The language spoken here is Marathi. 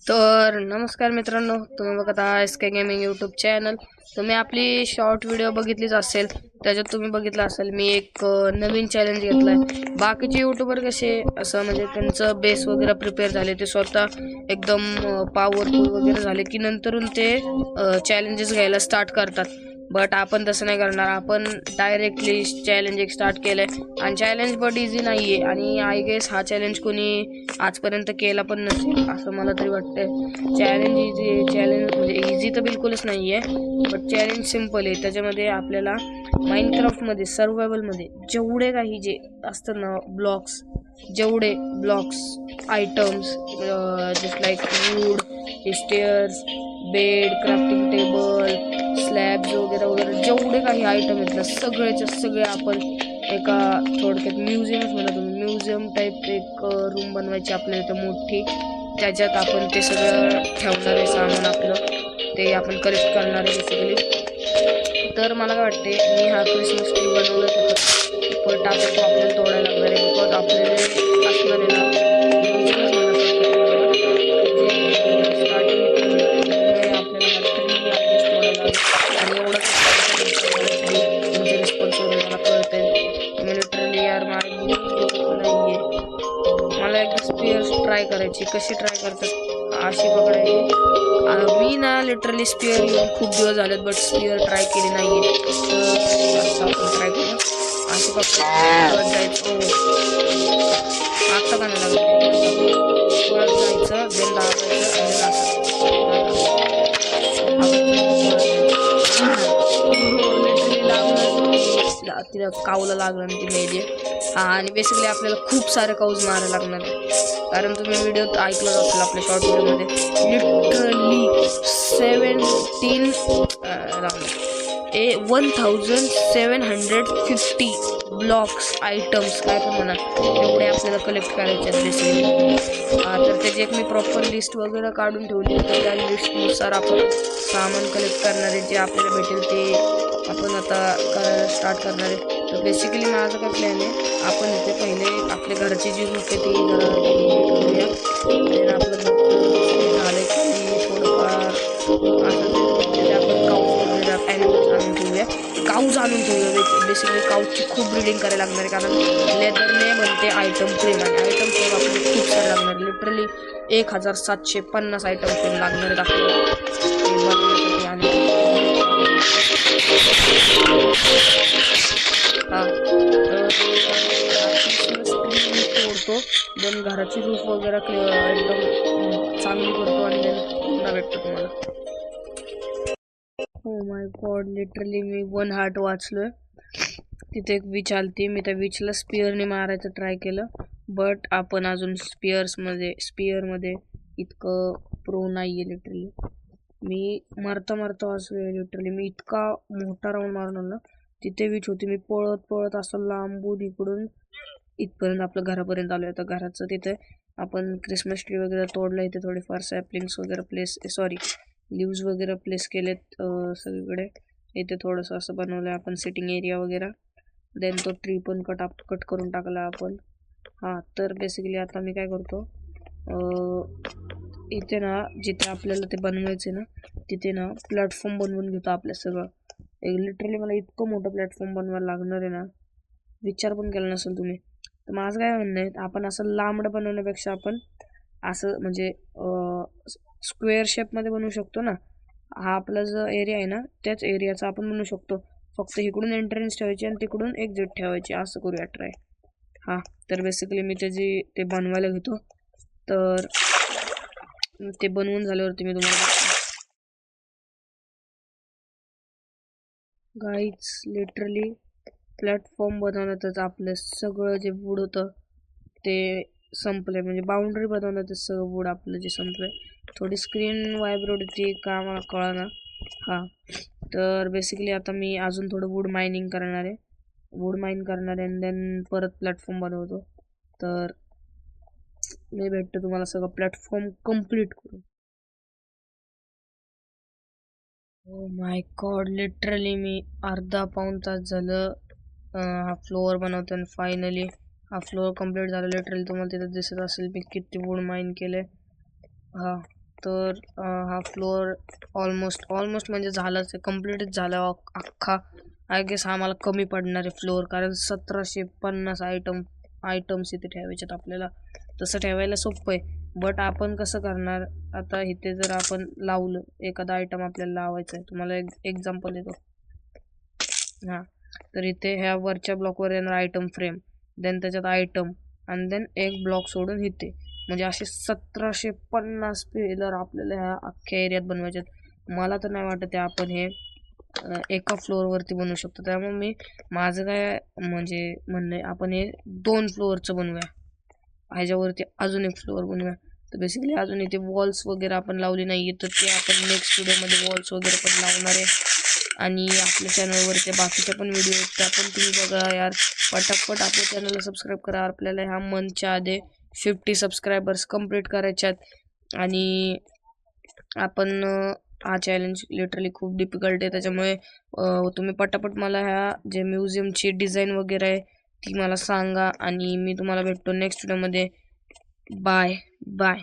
तर नमस्कार मित्रांनो, तुम्ही बघत आहात SK गेमिंग यूट्यूब चॅनल. तुम्ही आपली शॉर्ट व्हिडिओ बघितलीच असेल. त्याच्यात तुम्ही बघितलं असेल मी एक नवीन चॅलेंज घेतलाय. बाकीचे यूट्यूबर कसे असं म्हणजे त्यांचं बेस वगैरे प्रिपेअर झाले, ते स्वतः एकदम पॉवरफुल वगैरे झाले की नंतरून ते चॅलेंजेस घ्यायला स्टार्ट करतात. बट आपण तसं नाही करणार. आपण डायरेक्टली चॅलेंज एक स्टार्ट केलंय आणि चॅलेंज बट इझी नाहीये आणि आय गेस हा चॅलेंज कोणी आजपर्यंत केला पण नसेल असं मला तरी वाटतंय. चॅलेंज म्हणजे इझी तर बिलकुलच नाहीये, बट चॅलेंज सिम्पल आहे. त्याच्यामध्ये आपल्याला माइनक्राफ्टमध्ये सर्व्हायवलमध्ये जेवढे काही जे असतात ना ब्लॉक्स, जेवढे blocks items just like wood, stairs, bed, crafting table, slabs वगैरे वगैरे जेवढे काही आयटम आहेत ना सगळेच्या सगळे आपण एका थोडक्यात म्युझियमच म्हणा तुम्ही, म्युझियम टाईप एक रूम बनवायची आपल्याला इथं मोठी. त्याच्यात आपण ते सगळं ठेवणार आहे सामान आपलं, ते आपण कलेक्ट करणार आहे बेसिकली. तर मला काय वाटते, मी हा क्रिसमस ट्री बनवलं होतं बट आता तो आपल्याला तोडायला लागणार आहे. बिकॉज आपल्याला असणार आहे ना म्युझियमच मला स्टार्टिंग आपल्याला हा ट्री ॲडजस्ट तोडायला लागेल आणि एवढं तुमचे रिस्पॉन्स वरून मला कळतंय. मिलिटरली यार नाहीये, मला एकदा स्पिअर्स ट्राय करायची. कशी ट्राय करतात अशी पकडायची. मी ना लिटरली स्पिअर घेऊन खूप दिवस झालेत बट स्पिअर ट्राय केली नाहीये. तर असं आपण ट्राय करूया. अशी पकडायची जायचं. आता का नाही लागलं, पळत जायचं, देन दाबायचं आणि असं तिला कावला लागला ती मेली. आणि बेसिकली आपल्याला खूप सारे काऊज मारायला लागणार आहे. कारण तुम्ही व्हिडिओत ऐकलं असेल आपल्या शॉर्ट व्हिडिओमध्ये लिटरली 1750 ब्लॉक्स आयटम्स काय पण म्हणा तेवढे आपल्याला कलेक्ट करायचे आहेत बेसिकली. तर त्याची एक मी प्रॉपर लिस्ट वगैरे काढून ठेवली. तर त्या लिस्टनुसार आपण सामान कलेक्ट करणार आहे. जे आपल्याला भेटेल ते आपण आता करायला स्टार्ट करणार आहे. तर बेसिकली माझं काय प्लॅन आहे, आपण इथे पहिले आपल्या घरची जी रूफ आहे ती जरा करूया. देन आपलं झालं की थोडंफार असं तिथे आपण काऊज वगैरे ॲनिमल्स आणून ठेवूया. काऊज आणून ठेवूया. बेसिकली काऊजची खूप ब्रीडिंग करायला लागणार आहे, कारण लेदरने बनते आयटम फ्रेम आणि आयटम फ्रेम आपल्याला खूप सारे लागणार आहे. लिटरली 1750 आयटम फ्रेम लागणार आहेत आपल्याला बनवण्यासाठी. आणि तोडतो, देन घराची रूफ वगैरे एकदम चांगली करतो आणि देन पुन्हा भेटतो तुम्हाला. ओ माय गॉड, लिटरली मी 1 हार्ट वाचलोय. तिथे एक विच आलती, मी त्या विचला स्पिअरने मारायचं ट्राय केलं बट आपण अजून स्पिअरमध्ये इतकं प्रो नाहीये. लिटरली मी मरता वाचलोय. लिटरली मी इतका मोठा राऊंड मारून आलो, तिथे विच होती. मी पळत असं लांबून इकडून इथपर्यंत आपल्या घरापर्यंत आलोय. आता घराचं तिथे आपण क्रिसमस ट्री वगैरे तोडलं, इथे थोडेफार सॅपलिंग्स वगैरे लिव्ज वगैरे प्लेस केलेत सगळीकडे. इथे थोडंसं असं बनवलं आपण सिटिंग एरिया वगैरे. देन तो ट्री पण कट करून टाकला आपण. तर बेसिकली आता मी काय करतो, इथे ना जिथे आपल्याला ते बनवायचे ना तिथे ना प्लॅटफॉर्म बनवून घेतो आपल्या सगळं. लिटरली मला इतकं मोठं प्लॅटफॉर्म बनवायला लागणार आहे ना, विचार पण केला नसेल तुम्ही. तर माझं काय म्हणणं आहे, आपण असं लांबडं बनवण्यापेक्षा आपण असं म्हणजे स्क्वेअर शेपमध्ये बनवू शकतो ना. हा आपला जो एरिया आहे ना त्याच एरियाचा आपण बनवू शकतो. फक्त इकडून एंट्रन्स ठेवायची आणि तिकडून एक्झिट ठेवायची, असं करूया ट्राय. तर बेसिकली मी ते बनवायला घेतो. तर ते बनवून झाल्यावरती मी तुम्हाला गाईज लिटरली प्लॅटफॉर्म बनवण्यातच आपलं सगळं जे वूड होतं ते संपलंय. म्हणजे बाउंड्री बनवण्यातच सगळं वूड आपलं जे संपलंय. थोडी स्क्रीन व्हायब्रेट होती का मला कळना. तर बेसिकली आता मी अजून थोडं वूड मायनिंग करणार आहे आणि देन परत प्लॅटफॉर्म बनवतो. तर मी भेटतो तुम्हाला सगळं प्लॅटफॉर्म कम्प्लीट करून. ओ माय गॉड, लिटरली मी अर्धा पाऊण तास झालं हा फ्लोअर बनवतो आणि फायनली हा फ्लोअर कम्प्लीट झाला. लिटरली तुम्हाला तिथं दिसत असेल मी किती वूड माइन केलंय. तर हा फ्लोअर ऑलमोस्ट म्हणजे झालाच आहे, कम्प्लीटच झाला अख्खा. आय गेस हा मला कमी पडणार आहे फ्लोअर, कारण 1750 आयटम्स इथे ठेवायच्यात आपल्याला. तसं ठेवायला सोपं आहे, बट आपण कसं करणार आता. इथे जर आपण लावलं एखादा आयटम आपल्याला लावायचा आहे, तुम्हाला एक एक्झाम्पल देतो. हां, तर इथे ह्या वरच्या ब्लॉकवर येणार आयटम फ्रेम, देन त्याच्यात आयटम, आणि देन एक ब्लॉक सोडून इथे, म्हणजे असे 1750 पिलर आपल्याला ह्या अख्ख्या एरियात बनवायचे. मला तर नाही वाटत आहे आपण हे एका फ्लोअरवरती बनवू शकतो. त्यामुळे माझं काय म्हणजे म्हणणं आहे, आपण हे 2 फ्लोअरचं बनवूया, ह्याच्यावरती अजून एक फ्लोअर बनवूया. तर बेसिकली अजून इथे वॉल्स वगैरे आपण लावली नाही, तर ते आपण नेक्स्ट व्हिडिओमध्ये वॉल्स वगैरे पण लावणार आहे. आणि आपल्या चॅनलवरती बाकीच्या पण व्हिडिओ आहेत, त्या पण तुम्ही बघा यार. पटापट आपल्या चॅनलला सबस्क्राईब करा. आपल्याला ह्या मंथच्या आधी 50 सबस्क्रायबर्स कंप्लीट करायच्यात. आणि आपण हा चॅलेंज लिटरली खूप डिफिकल्ट आहे, त्याच्यामुळे तुम्ही पटापट मला ह्या जे म्युझियमची डिझाईन वगैरे आहे ती मला सांगा. आणि मी तुम्हाला भेटतो नेक्स्ट व्हिडिओमध्ये. Bye bye.